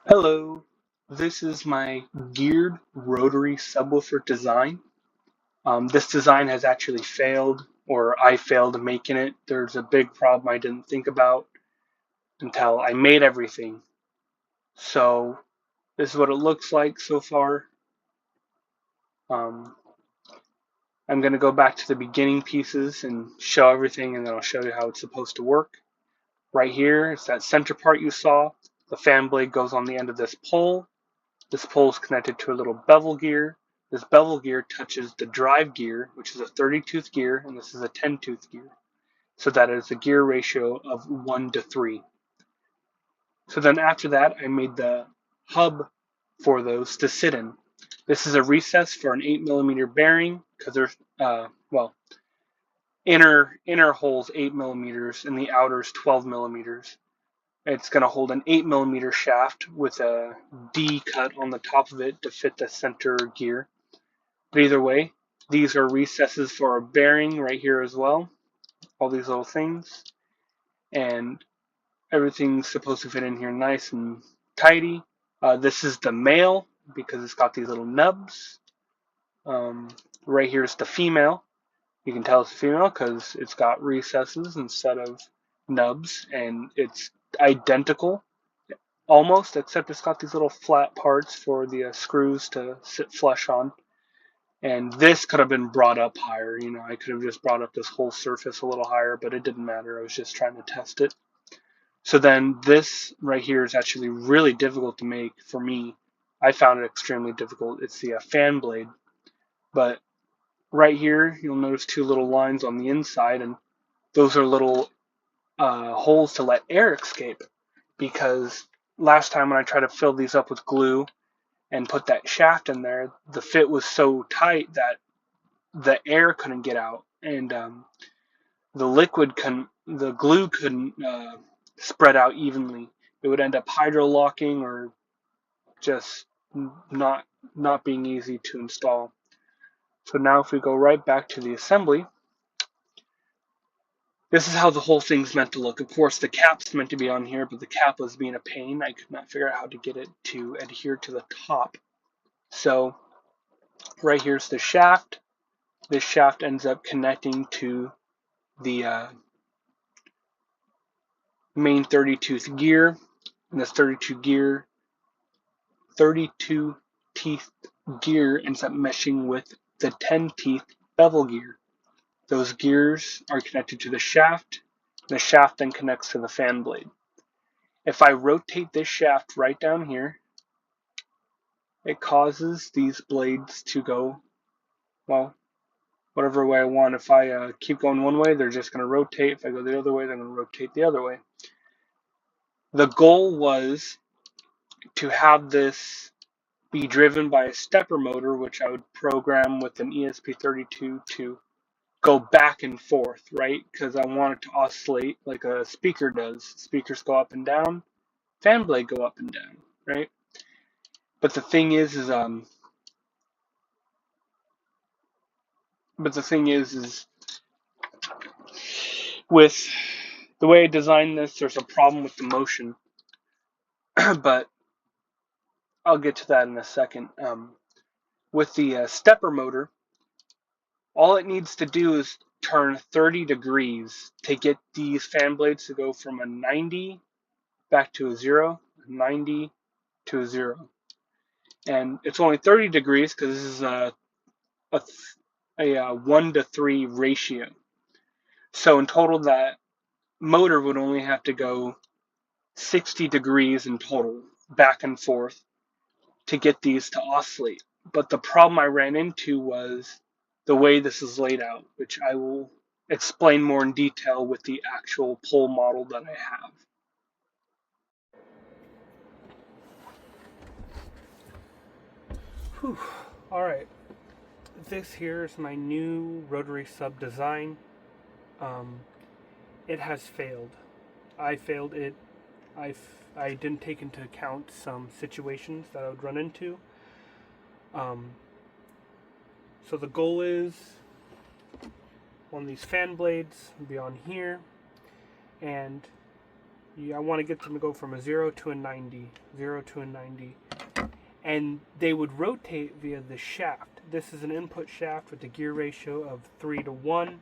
Hello, this is my geared rotary subwoofer design. This design has actually failed, or I failed making it. There's a big problem I didn't think about until I made everything. So this is what it looks like so far. Um, I'm going to go back to the beginning pieces and show everything, and then I'll show you how it's supposed to work. Right here, it's that center part you saw. The fan blade goes on the end of this pole. This pole is connected to a little bevel gear. This bevel gear touches the drive gear, which is a 30-tooth gear, and this is a 10-tooth gear. So that is a gear ratio of 1 to 3. So then after that, I made the hub for those to sit in. This is a recess for an 8mm bearing, because there's, inner hole's 8mm and the outer's 12mm. It's going to hold an 8mm shaft with a D cut on the top of it to fit the center gear. But either way, these are recesses for a bearing right here as well. All these little things. And everything's supposed to fit in here nice and tidy. This is the male because it's got these little nubs. Right here is the female. You can tell it's a female because it's got recesses instead of nubs, and it's identical almost, except it's got these little flat parts for the screws to sit flush on. And this could have been brought up higher. I could have just brought up this whole surface a little higher, but it didn't matter. I was just trying to test it. So then this right here is actually really difficult to make for me. I found it extremely difficult. It's the fan blade. But right here, you'll notice two little lines on the inside, and those are little holes to let air escape. Because last time when I tried to fill these up with glue and put that shaft in there, the fit was so tight that the air couldn't get out, and the glue couldn't spread out evenly. It would end up hydro-locking or just not being easy to install. So now if we go right back to the assembly, this is how the whole thing's meant to look. Of course, the cap's meant to be on here, but the cap was being a pain. I could not figure out how to get it to adhere to the top. So right here's the shaft. This shaft ends up connecting to the main 30-tooth gear, and this 32 teeth gear ends up meshing with the 10-teeth bevel gear. Those gears are connected to the shaft. The shaft then connects to the fan blade. If I rotate this shaft right down here, it causes these blades to go, well, whatever way I want. If I keep going one way, they're just going to rotate. If I go the other way, they're going to rotate the other way. The goal was to have this be driven by a stepper motor, which I would program with an ESP32 to go back and forth, right? Because I want it to oscillate like a speaker does. Speakers go up and down, fan blade go up and down, right? But the thing is with the way I designed this, there's a problem with the motion. But I'll get to that in a second. With the stepper motor, all it needs to do is turn 30 degrees to get these fan blades to go from a 90 back to a 0, 90 to a 0. And it's only 30 degrees because this is a 1 to 3 ratio. So in total, that motor would only have to go 60 degrees in total, back and forth, to get these to oscillate. But the problem I ran into was the way this is laid out, which I will explain more in detail with the actual pole model that I have. Whew. All right, this here is my new rotary sub design. It has failed. I failed it. I didn't take into account some situations that I would run into. So the goal is one of these fan blades be on here, and I want to get them to go from a 0 to a 90. 0 to a 90. And they would rotate via the shaft. This is an input shaft with a gear ratio of 3 to 1.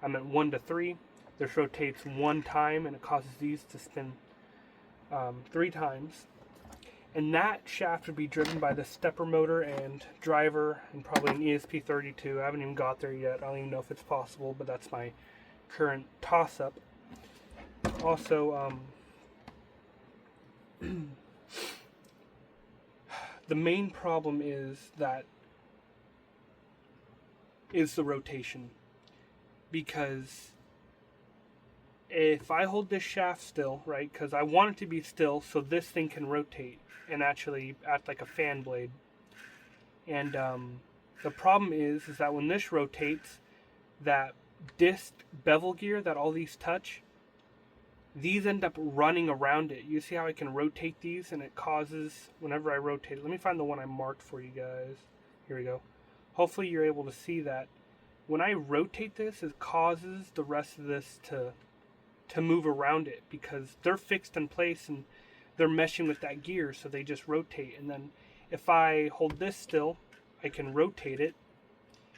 I meant 1 to 3. This rotates 1 time, and it causes these to spin 3 times. And that shaft would be driven by the stepper motor and driver, and probably an ESP32. I haven't even got there yet. I don't even know if it's possible, but that's my current toss-up. Also, the main problem is the rotation. Because if I hold this shaft still, right, because I want it to be still so this thing can rotate and actually act like a fan blade. And the problem is that when this rotates, that disc bevel gear that all these touch, these end up running around it. You see how I can rotate these, and it causes, whenever I rotate it, let me find the one I marked for you guys. Here we go. Hopefully you're able to see that. When I rotate this, it causes the rest of this to move around it, because they're fixed in place and they're meshing with that gear, so they just rotate. And then if I hold this still, I can rotate it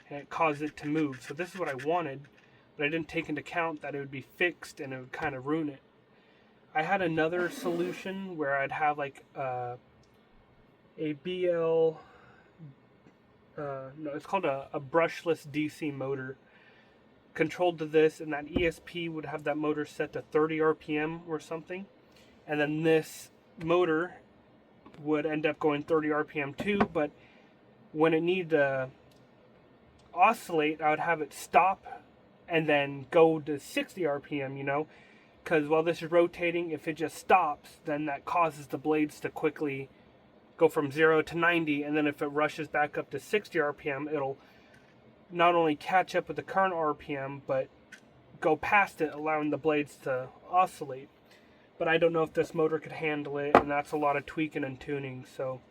and it causes it to move. So this is what I wanted, but I didn't take into account that it would be fixed and it would kind of ruin it. I had another solution where I'd have like a BL, no, it's called a brushless DC motor controlled to this, and that ESP would have that motor set to 30 RPM or something, and then this motor would end up going 30 RPM too, but when it needed to oscillate, I would have it stop and then go to 60 RPM, you know, because while this is rotating, if it just stops, then that causes the blades to quickly go from 0 to 90, and then if it rushes back up to 60 RPM, it'll not only catch up with the current RPM, but go past it, allowing the blades to oscillate. But I don't know if this motor could handle it, and that's a lot of tweaking and tuning, so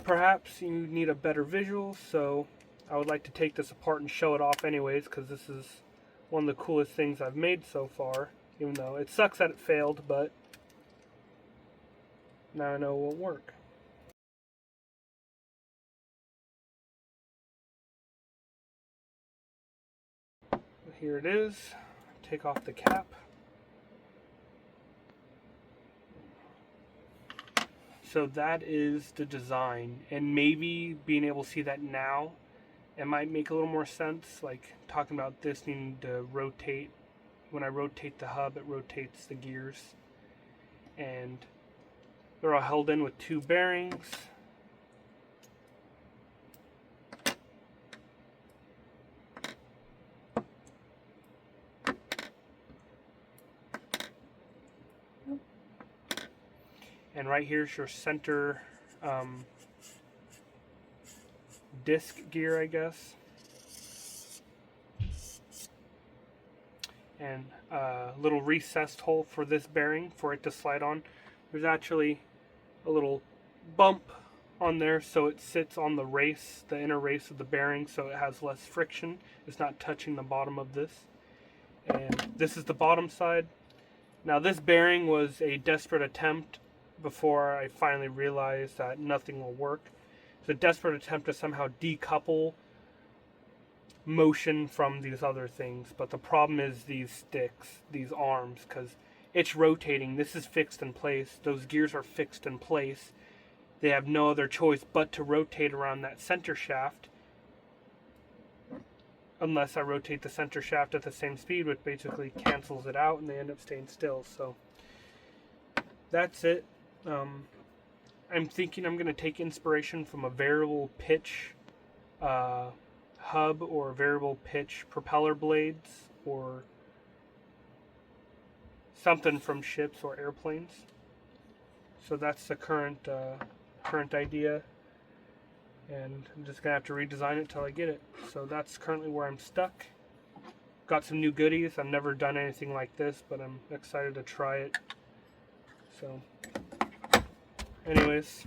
perhaps you need a better visual. So I would like to take this apart and show it off anyways, because this is one of the coolest things I've made so far, even though it sucks that it failed, but now I know it won't work. Here it is. Take off the cap. So that is the design, and maybe being able to see that now, it might make a little more sense, like talking about this needing to rotate. When I rotate the hub, it rotates the gears, and they're all held in with 2 bearings. And right here's your center disc gear, I guess. And a little recessed hole for this bearing for it to slide on. There's actually a little bump on there, so it sits on the race, the inner race of the bearing, so it has less friction. It's not touching the bottom of this. And this is the bottom side. Now this bearing was a desperate attempt before I finally realized that nothing will work. It's a desperate attempt to somehow decouple motion from these other things, but the problem is these sticks, these arms, because it's rotating. This is fixed in place. Those gears are fixed in place. They have no other choice but to rotate around that center shaft, unless I rotate the center shaft at the same speed, which basically cancels it out and they end up staying still. So that's it. I'm thinking I'm going to take inspiration from a variable pitch hub or variable pitch propeller blades or something from ships or airplanes. So that's the current idea, and I'm just going to have to redesign it till I get it. So that's currently where I'm stuck. Got some new goodies. I've never done anything like this, but I'm excited to try it. So anyways,